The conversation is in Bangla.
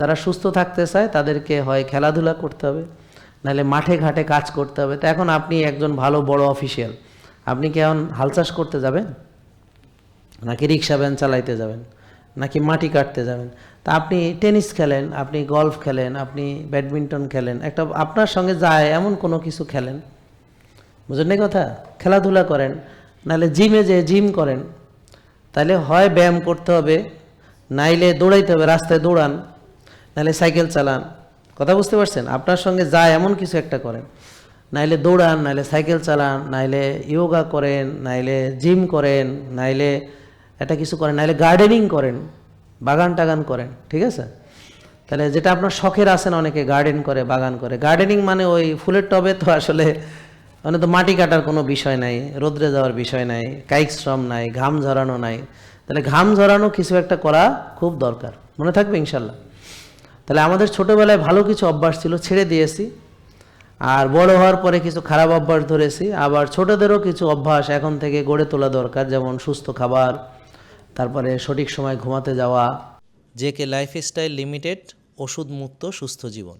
যারা সুস্থ থাকতে চায় তাদেরকে হয় খেলাধুলা করতে হবে, নাহলে মাঠে ঘাটে কাজ করতে হবে। তো এখন আপনি একজন ভালো বড় অফিসিয়াল, আপনি কি এখন হাল চাষ করতে যাবেন, নাকি রিক্সা ভ্যান চালাইতে যাবেন, নাকি মাটি কাটতে যাবেন? তা আপনি টেনিস খেলেন, আপনি গলফ খেলেন, আপনি ব্যাডমিন্টন খেলেন, একটা আপনার সঙ্গে যায় এমন কোনো কিছু খেলেন, বুঝলেন এই কথা? খেলাধুলা করেন, নাহলে জিমে যে জিম করেন। তাহলে হয় ব্যায়াম করতে হবে, নাইলে দৌড়াইতে হবে, রাস্তায় দৌড়ান, নাহলে সাইকেল চালান। কথা বুঝতে পারছেন? আপনার সঙ্গে যায় এমন কিছু একটা করেন, নাইলে দৌড়ান, নাইলে সাইকেল চালান, নাইলে ইয়োগা করেন, নাইলে জিম করেন, নাইলে এটা কিছু করেন, নাইলে গার্ডেনিং করেন, বাগান টাগান করেন। ঠিক আছে? তাহলে যেটা আপনার শখের আছেন, অনেকে গার্ডেন করে, বাগান করে। গার্ডেনিং মানে ওই ফুলের টবে তো আসলে মানে তো মাটি কাটার কোনো বিষয় নাই, রোদ্রে যাওয়ার বিষয় নাই, কায়িক শ্রম নাই, ঘাম ঝরানো নাই। তাহলে ঘাম ঝরানো কিছু একটা করা খুব দরকার। মনে থাকবে ইনশাল্লাহ? তাহলে আমাদের ছোটোবেলায় ভালো কিছু অভ্যাস ছিল, ছেড়ে দিয়েছি, আর বড় হওয়ার পরে কিছু খারাপ অভ্যাস ধরেছি। আবার ছোটদেরও কিছু অভ্যাস এখন থেকে গড়ে তোলা দরকার, যেমন সুস্থ খাবার, তারপরে সঠিক সময় ঘুমাতে যাওয়া। জেকে লাইফস্টাইল লিমিটেড, ওষুধ মুক্ত সুস্থ জীবন।